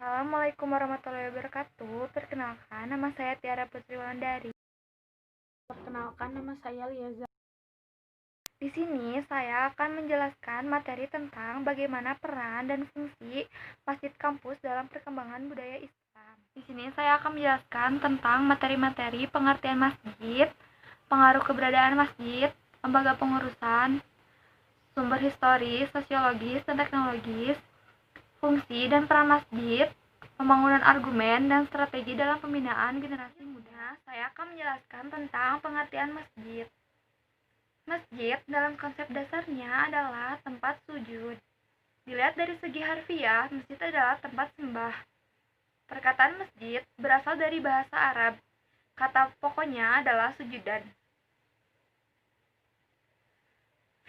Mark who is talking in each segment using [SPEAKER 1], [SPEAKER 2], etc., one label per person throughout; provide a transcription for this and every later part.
[SPEAKER 1] Assalamualaikum warahmatullahi wabarakatuh. Perkenalkan, nama saya Tiara Putri Wulandari.
[SPEAKER 2] Perkenalkan, nama saya Liaza.
[SPEAKER 1] Di sini saya akan menjelaskan materi tentang bagaimana peran dan fungsi masjid kampus dalam perkembangan budaya Islam. Di sini saya akan menjelaskan tentang materi-materi pengertian masjid, pengaruh keberadaan masjid, lembaga pengurusan, sumber historis, sosiologis, dan teknologis, fungsi dan peran masjid, pembangunan argumen, dan strategi dalam pembinaan generasi muda. Saya akan menjelaskan tentang pengertian masjid. Masjid dalam konsep dasarnya adalah tempat sujud. Dilihat dari segi harfiah, masjid adalah tempat sembah. Perkataan masjid berasal dari bahasa Arab. Kata pokoknya adalah sujudan.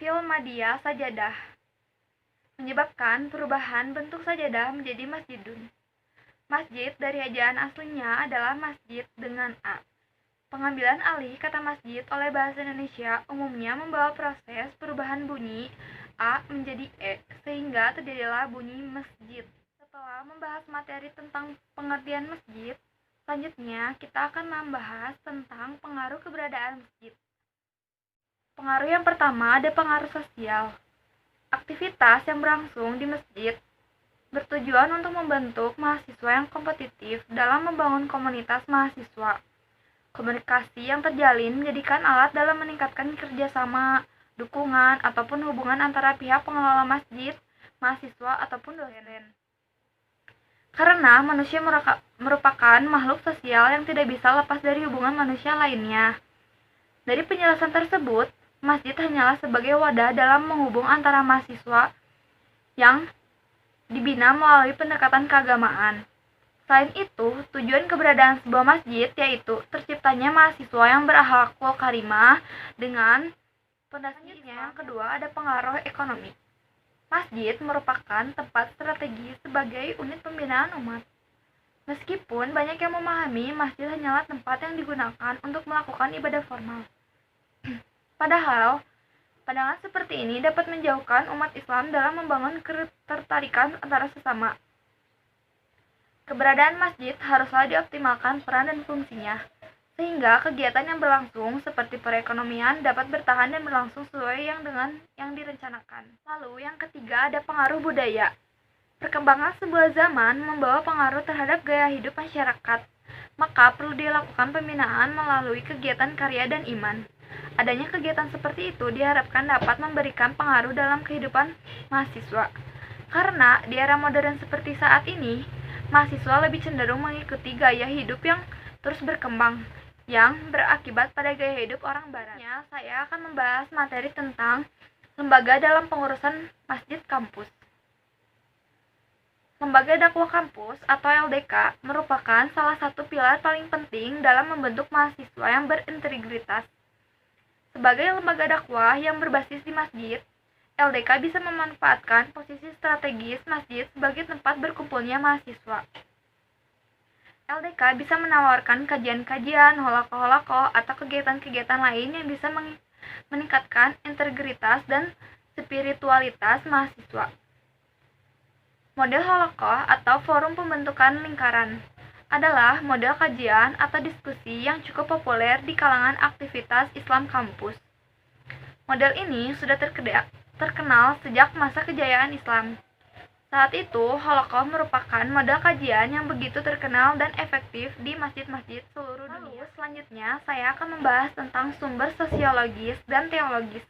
[SPEAKER 1] Fil madiyah sajadah menyebabkan perubahan bentuk sajadah menjadi masjidun. Masjid dari ejaan aslinya adalah masjid dengan A. Pengambilan alih kata masjid oleh bahasa Indonesia umumnya membawa proses perubahan bunyi A menjadi E, sehingga terjadilah bunyi masjid. Setelah membahas materi tentang pengertian masjid, selanjutnya kita akan membahas tentang pengaruh keberadaan masjid. Pengaruh yang pertama ada pengaruh sosial. Aktivitas yang berlangsung di masjid bertujuan untuk membentuk mahasiswa yang kompetitif dalam membangun komunitas mahasiswa. Komunikasi yang terjalin menjadikan alat dalam meningkatkan kerjasama, dukungan, ataupun hubungan antara pihak pengelola masjid, mahasiswa, ataupun dosen. Karena manusia merupakan makhluk sosial yang tidak bisa lepas dari hubungan manusia lainnya. Dari penjelasan tersebut, masjid hanyalah sebagai wadah dalam menghubung antara mahasiswa yang dibina melalui pendekatan keagamaan. Selain itu, tujuan keberadaan sebuah masjid yaitu terciptanya mahasiswa yang berakhlakul karimah dengan pondasi. Yang kedua ada pengaruh ekonomi. Masjid merupakan tempat strategi sebagai unit pembinaan umat. Meskipun banyak yang memahami masjid hanyalah tempat yang digunakan untuk melakukan ibadah formal. Padahal, pandangan seperti ini dapat menjauhkan umat Islam dalam membangun ketertarikan antara sesama. Keberadaan masjid haruslah dioptimalkan peran dan fungsinya, sehingga kegiatan yang berlangsung seperti perekonomian dapat bertahan dan berlangsung sesuai dengan yang direncanakan. Lalu yang ketiga ada pengaruh budaya. Perkembangan sebuah zaman membawa pengaruh terhadap gaya hidup masyarakat, maka perlu dilakukan pembinaan melalui kegiatan karya dan iman. Adanya kegiatan seperti itu diharapkan dapat memberikan pengaruh dalam kehidupan mahasiswa. Karena di era modern seperti saat ini, mahasiswa lebih cenderung mengikuti gaya hidup yang terus berkembang, yang berakibat pada gaya hidup orang barat. Saya akan membahas materi tentang lembaga dalam pengurusan masjid kampus. Lembaga dakwah kampus atau LDK merupakan salah satu pilar paling penting dalam membentuk mahasiswa yang berintegritas. Sebagai lembaga dakwah yang berbasis di masjid, LDK bisa memanfaatkan posisi strategis masjid sebagai tempat berkumpulnya mahasiswa. LDK bisa menawarkan kajian-kajian, holako-holako, atau kegiatan-kegiatan lain yang bisa meningkatkan integritas dan spiritualitas mahasiswa. Model holako atau forum pembentukan lingkaran adalah model kajian atau diskusi yang cukup populer di kalangan aktivitas Islam kampus. Model ini sudah terkenal sejak masa kejayaan Islam. Saat itu, holako merupakan model kajian yang begitu terkenal dan efektif di masjid-masjid seluruh dunia. Selanjutnya, saya akan membahas tentang sumber sosiologis dan teologis.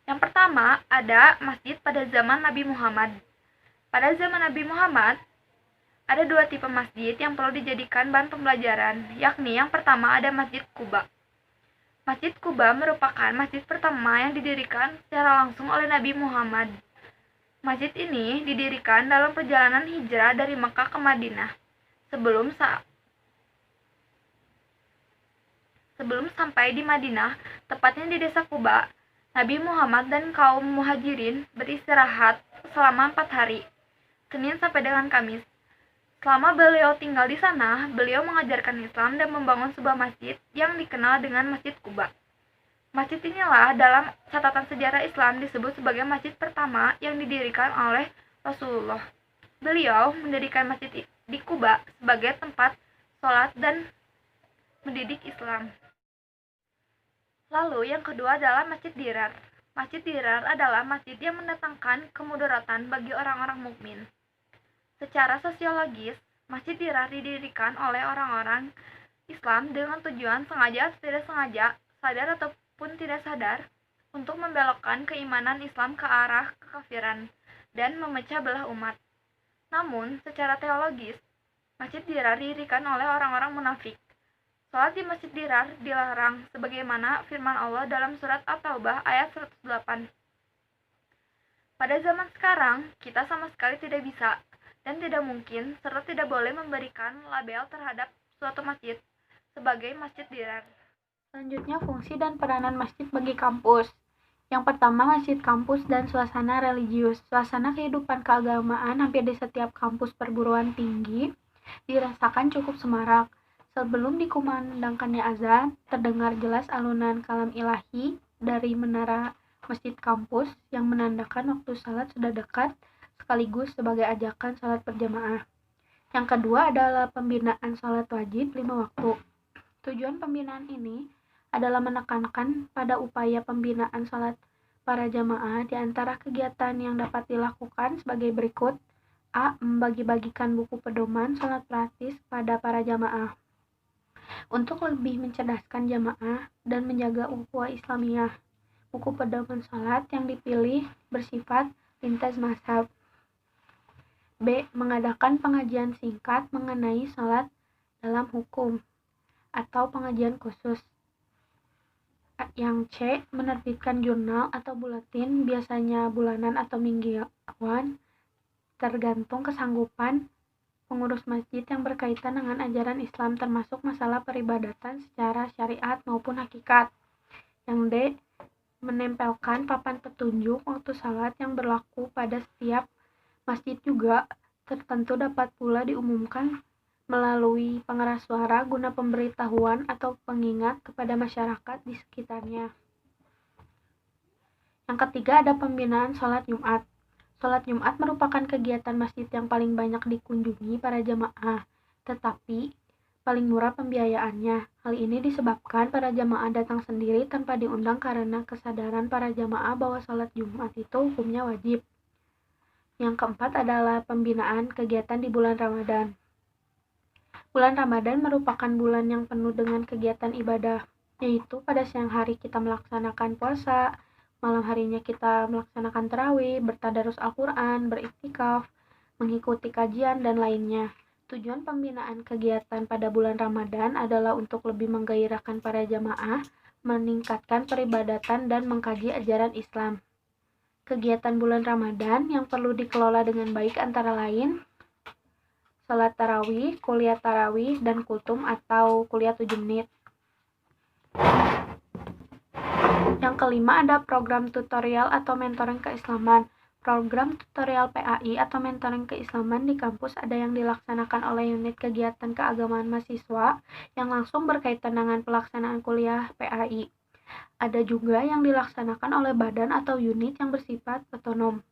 [SPEAKER 1] Yang pertama, ada masjid pada zaman Nabi Muhammad. Pada zaman Nabi Muhammad, ada dua tipe masjid yang perlu dijadikan bahan pembelajaran, yakni yang pertama ada Masjid Quba. Masjid Quba merupakan masjid pertama yang didirikan secara langsung oleh Nabi Muhammad. Masjid ini didirikan dalam perjalanan hijrah dari Mekah ke Madinah. Sebelum sampai di Madinah, tepatnya di desa Quba, Nabi Muhammad dan kaum muhajirin beristirahat selama 4 hari, Senin sampai dengan Kamis. Selama beliau tinggal di sana, beliau mengajarkan Islam dan membangun sebuah masjid yang dikenal dengan Masjid Quba. Masjid inilah dalam catatan sejarah Islam disebut sebagai masjid pertama yang didirikan oleh Rasulullah. Beliau mendirikan masjid di Kuba sebagai tempat sholat dan mendidik Islam. Lalu yang kedua adalah Masjid Dirar. Masjid Dirar adalah masjid yang mendatangkan kemudaratan bagi orang-orang mukmin. Secara sosiologis, Masjid Dirar didirikan oleh orang-orang Islam dengan tujuan sengaja atau tidak sengaja, sadar ataupun tidak sadar, untuk membelokkan keimanan Islam ke arah kekafiran dan memecah belah umat. Namun, secara teologis, Masjid Dirar didirikan oleh orang-orang munafik. Salat di Masjid Dirar dilarang sebagaimana firman Allah dalam surat At-Taubah ayat 108. Pada zaman sekarang, kita sama sekali tidak bisa dan tidak mungkin serta tidak boleh memberikan label terhadap suatu masjid sebagai Masjid Dirar.
[SPEAKER 2] Selanjutnya, fungsi dan peranan masjid bagi kampus. Yang pertama, masjid kampus dan suasana religius. Suasana kehidupan keagamaan hampir di setiap kampus perguruan tinggi dirasakan cukup semarak. Sebelum dikumandangkannya azan, terdengar jelas alunan kalam ilahi dari menara masjid kampus yang menandakan waktu salat sudah dekat, sekaligus sebagai ajakan salat berjamaah. Yang kedua adalah pembinaan salat wajib 5 waktu. Tujuan pembinaan ini adalah menekankan pada upaya pembinaan salat para jamaah di antara kegiatan yang dapat dilakukan sebagai berikut. A. Membagi-bagikan buku pedoman salat praktis pada para jamaah. Untuk lebih mencerdaskan jamaah dan menjaga ukhuwah Islamiyah, buku pedoman salat yang dipilih bersifat lintas mazhab. B. Mengadakan pengajian singkat mengenai salat dalam hukum atau pengajian khusus. Yang C. Menerbitkan jurnal atau buletin, biasanya bulanan atau mingguan, tergantung kesanggupan pengurus masjid yang berkaitan dengan ajaran Islam termasuk masalah peribadatan secara syariat maupun hakikat. Yang D. Menempelkan papan petunjuk waktu salat yang berlaku pada setiap masjid juga tertentu dapat pula diumumkan melalui pengeras suara guna pemberitahuan atau pengingat kepada masyarakat di sekitarnya. Yang ketiga ada pembinaan sholat Jumat. Sholat Jumat merupakan kegiatan masjid yang paling banyak dikunjungi para jamaah, tetapi paling murah pembiayaannya. Hal ini disebabkan para jamaah datang sendiri tanpa diundang karena kesadaran para jamaah bahwa sholat Jumat itu hukumnya wajib. Yang keempat adalah pembinaan kegiatan di bulan Ramadan. Bulan Ramadan merupakan bulan yang penuh dengan kegiatan ibadah, yaitu pada siang hari kita melaksanakan puasa, malam harinya kita melaksanakan tarawih, bertadarus Al-Quran, beriktikaf, mengikuti kajian, dan lainnya. Tujuan pembinaan kegiatan pada bulan Ramadan adalah untuk lebih menggairahkan para jamaah, meningkatkan peribadatan, dan mengkaji ajaran Islam. Kegiatan bulan Ramadan yang perlu dikelola dengan baik antara lain salat tarawih, kuliah tarawih, dan kultum atau kuliah 7 menit. Yang kelima ada program tutorial atau mentoring keislaman. Program tutorial PAI atau mentoring keislaman di kampus ada yang dilaksanakan oleh unit kegiatan keagamaan mahasiswa yang langsung berkaitan dengan pelaksanaan kuliah PAI. Ada juga yang dilaksanakan oleh badan atau unit yang bersifat otonom,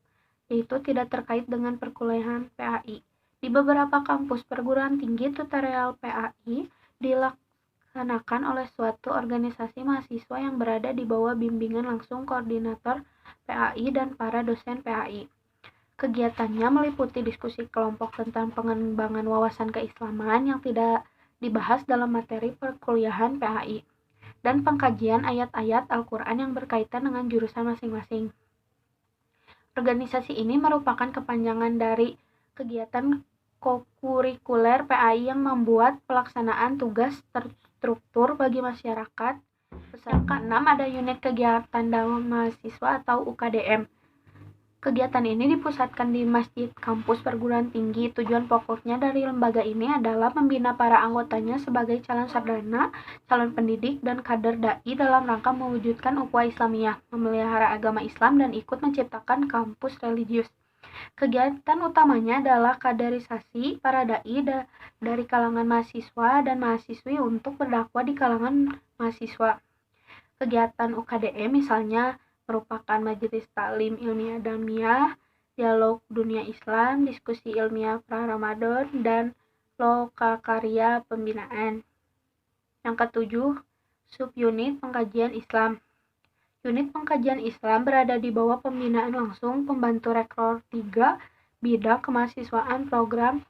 [SPEAKER 2] yaitu tidak terkait dengan perkuliahan PAI. Di beberapa kampus perguruan tinggi, tutorial PAI dilaksanakan oleh suatu organisasi mahasiswa yang berada di bawah bimbingan langsung koordinator PAI dan para dosen PAI. Kegiatannya meliputi diskusi kelompok tentang pengembangan wawasan keislaman yang tidak dibahas dalam materi perkuliahan PAI, dan pengkajian ayat-ayat Al-Quran yang berkaitan dengan jurusan masing-masing. Organisasi ini merupakan kepanjangan dari kegiatan kokurikuler PAI yang membuat pelaksanaan tugas terstruktur bagi masyarakat. Yang keenam ada unit kegiatan dakwah mahasiswa atau UKDM. Kegiatan ini dipusatkan di masjid kampus perguruan tinggi. Tujuan pokoknya dari lembaga ini adalah membina para anggotanya sebagai calon sarjana, calon pendidik, dan kader dai dalam rangka mewujudkan ukhuwah Islamiyah, memelihara agama Islam, dan ikut menciptakan kampus religius. Kegiatan utamanya adalah kaderisasi para dai dari kalangan mahasiswa dan mahasiswi untuk berdakwah di kalangan mahasiswa. Kegiatan UKDM misalnya merupakan majelis taklim ilmiah damiyah dialog dunia Islam, diskusi ilmiah pra-Ramadan, dan lokakarya pembinaan. Yang ketujuh, subunit pengkajian Islam. Unit pengkajian Islam berada di bawah pembinaan langsung pembantu rektor 3 bidang kemahasiswaan program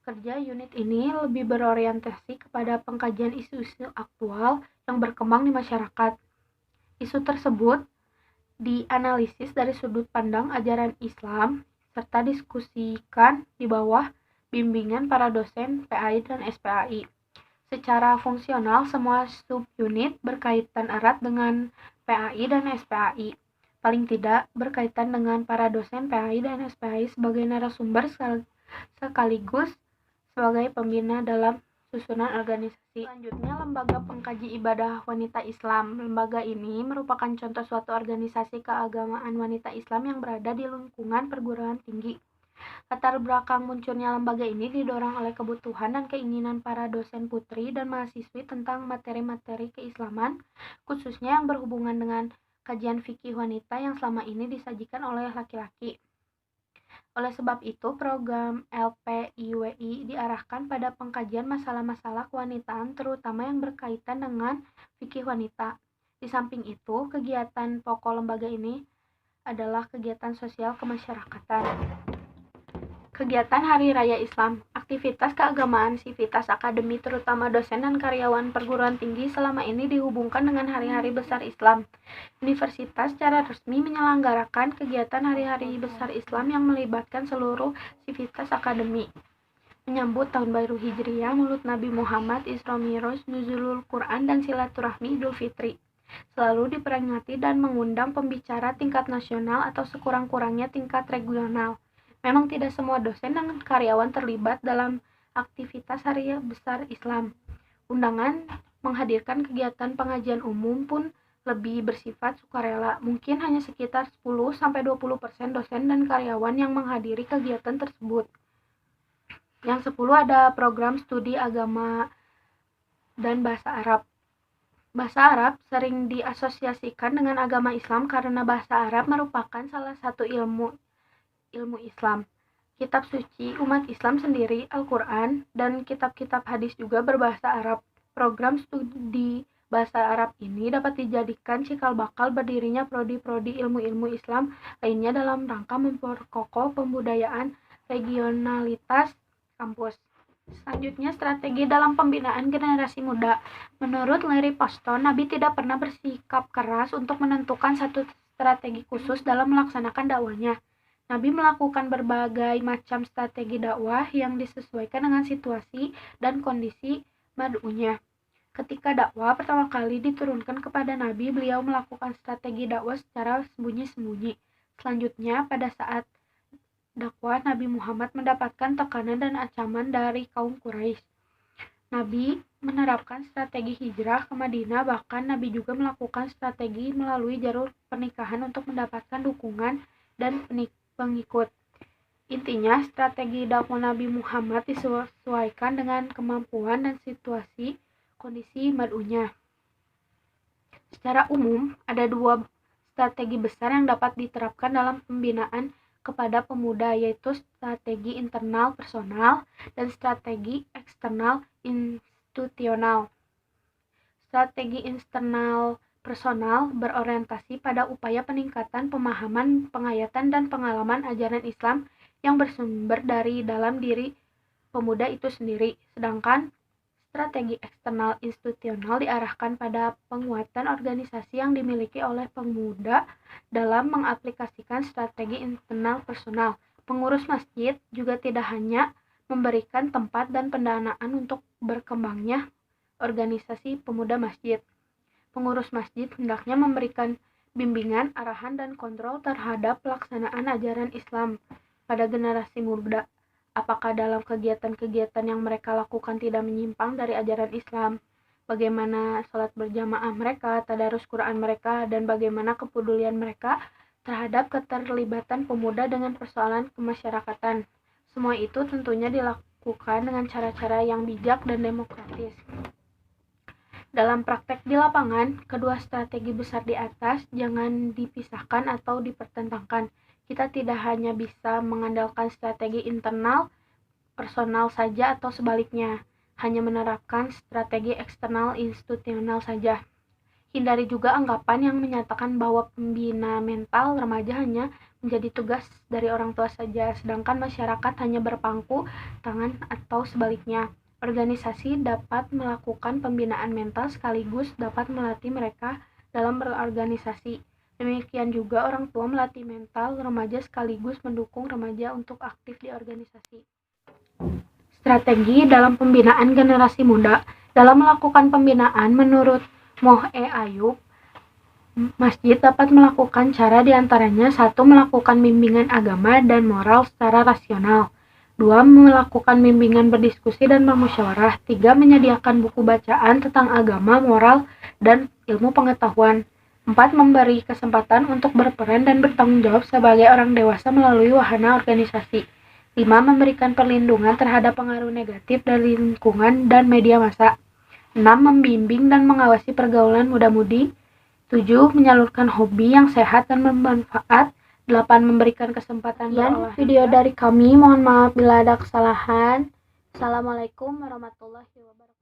[SPEAKER 2] kerja. Unit ini lebih berorientasi kepada pengkajian isu-isu aktual yang berkembang di masyarakat. Isu tersebut dianalisis dari sudut pandang ajaran Islam serta diskusikan di bawah bimbingan para dosen PAI dan SPAI. Secara fungsional, semua subunit berkaitan erat dengan PAI dan SPAI. Paling tidak, berkaitan dengan para dosen PAI dan SPAI sebagai narasumber sekaligus sebagai pembina dalam susunan organisasi. Selanjutnya, Lembaga Pengkaji Ibadah Wanita Islam. Lembaga ini merupakan contoh suatu organisasi keagamaan wanita Islam yang berada di lingkungan perguruan tinggi. Latar belakang munculnya lembaga ini didorong oleh kebutuhan dan keinginan para dosen putri dan mahasiswi tentang materi-materi keislaman, khususnya yang berhubungan dengan kajian fikih wanita yang selama ini disajikan oleh laki-laki. Oleh sebab itu, program LPIWI diarahkan pada pengkajian masalah-masalah kewanitaan, terutama yang berkaitan dengan fikih wanita. Di samping itu, kegiatan pokok lembaga ini adalah kegiatan sosial kemasyarakatan. Kegiatan Hari Raya Islam, aktivitas keagamaan sivitas akademi terutama dosen dan karyawan perguruan tinggi selama ini dihubungkan dengan hari-hari besar Islam. Universitas secara resmi menyelenggarakan kegiatan Hari-Hari Besar Islam yang melibatkan seluruh sivitas akademi. Menyambut Tahun Baru Hijriah, Maulid Nabi Muhammad, Isra Mi'raj, Nuzulul Quran, dan silaturahmi Idul Fitri selalu diperingati dan mengundang pembicara tingkat nasional atau sekurang-kurangnya tingkat regional. Memang tidak semua dosen dan karyawan terlibat dalam aktivitas Hari Besar Islam. Undangan menghadirkan kegiatan pengajian umum pun lebih bersifat sukarela. Mungkin hanya sekitar 10-20% dosen dan karyawan yang menghadiri kegiatan tersebut. Yang 10 ada program studi agama dan bahasa Arab. Bahasa Arab sering diasosiasikan dengan agama Islam karena bahasa Arab merupakan salah satu ilmu Islam. Kitab suci umat Islam sendiri, Al-Quran, dan kitab-kitab hadis juga berbahasa Arab. Program studi bahasa Arab ini dapat dijadikan cikal bakal berdirinya prodi-prodi ilmu-ilmu Islam lainnya dalam rangka memperkokoh pembudayaan regionalitas kampus. Selanjutnya, strategi dalam pembinaan generasi muda. Menurut Larry Poston, Nabi tidak pernah bersikap keras untuk menentukan satu strategi khusus dalam melaksanakan dakwahnya. Nabi melakukan berbagai macam strategi dakwah yang disesuaikan dengan situasi dan kondisi mad'unya. Ketika dakwah pertama kali diturunkan kepada Nabi, beliau melakukan strategi dakwah secara sembunyi-sembunyi. Selanjutnya, pada saat dakwah, Nabi Muhammad mendapatkan tekanan dan ancaman dari kaum Quraisy. Nabi menerapkan strategi hijrah ke Madinah, bahkan Nabi juga melakukan strategi melalui jalur pernikahan untuk mendapatkan dukungan dan pengikut. Intinya, strategi dakwah Nabi Muhammad disesuaikan dengan kemampuan dan situasi kondisi mad'unya. Secara umum, ada dua strategi besar yang dapat diterapkan dalam pembinaan kepada pemuda, yaitu strategi internal personal dan strategi eksternal institusional. Strategi internal personal berorientasi pada upaya peningkatan pemahaman, penghayatan, dan pengalaman ajaran Islam yang bersumber dari dalam diri pemuda itu sendiri. Sedangkan strategi eksternal institusional diarahkan pada penguatan organisasi yang dimiliki oleh pemuda dalam mengaplikasikan strategi internal personal. Pengurus masjid juga tidak hanya memberikan tempat dan pendanaan untuk berkembangnya organisasi pemuda masjid. Pengurus masjid hendaknya memberikan bimbingan, arahan, dan kontrol terhadap pelaksanaan ajaran Islam pada generasi muda. Apakah dalam kegiatan-kegiatan yang mereka lakukan tidak menyimpang dari ajaran Islam? Bagaimana sholat berjamaah mereka, tadarus Quran mereka, dan bagaimana kepedulian mereka terhadap keterlibatan pemuda dengan persoalan kemasyarakatan. Semua itu tentunya dilakukan dengan cara-cara yang bijak dan demokratis. Dalam praktek di lapangan, kedua strategi besar di atas jangan dipisahkan atau dipertentangkan. Kita tidak hanya bisa mengandalkan strategi internal personal saja atau sebaliknya, hanya menerapkan strategi eksternal institusional saja. Hindari juga anggapan yang menyatakan bahwa pembina mental remaja hanya menjadi tugas dari orang tua saja, sedangkan masyarakat hanya berpangku tangan atau sebaliknya. Organisasi dapat melakukan pembinaan mental sekaligus dapat melatih mereka dalam berorganisasi. Demikian juga orang tua melatih mental remaja sekaligus mendukung remaja untuk aktif di organisasi. Strategi dalam pembinaan generasi muda. Dalam melakukan pembinaan menurut Moh E. Ayub, masjid dapat melakukan cara diantaranya: 1. Melakukan bimbingan agama dan moral secara rasional. 2. Melakukan bimbingan berdiskusi dan bermusyawarah. 3. Menyediakan buku bacaan tentang agama, moral, dan ilmu pengetahuan. 4. Memberi kesempatan untuk berperan dan bertanggung jawab sebagai orang dewasa melalui wahana organisasi. 5. Memberikan perlindungan terhadap pengaruh negatif dari lingkungan dan media massa. 6. Membimbing dan mengawasi pergaulan muda-mudi. 7. Menyalurkan hobi yang sehat dan bermanfaat. 8. Memberikan kesempatan berolahraga. Video dari kami, mohon maaf bila ada kesalahan. Assalamualaikum warahmatullahi wabarakatuh.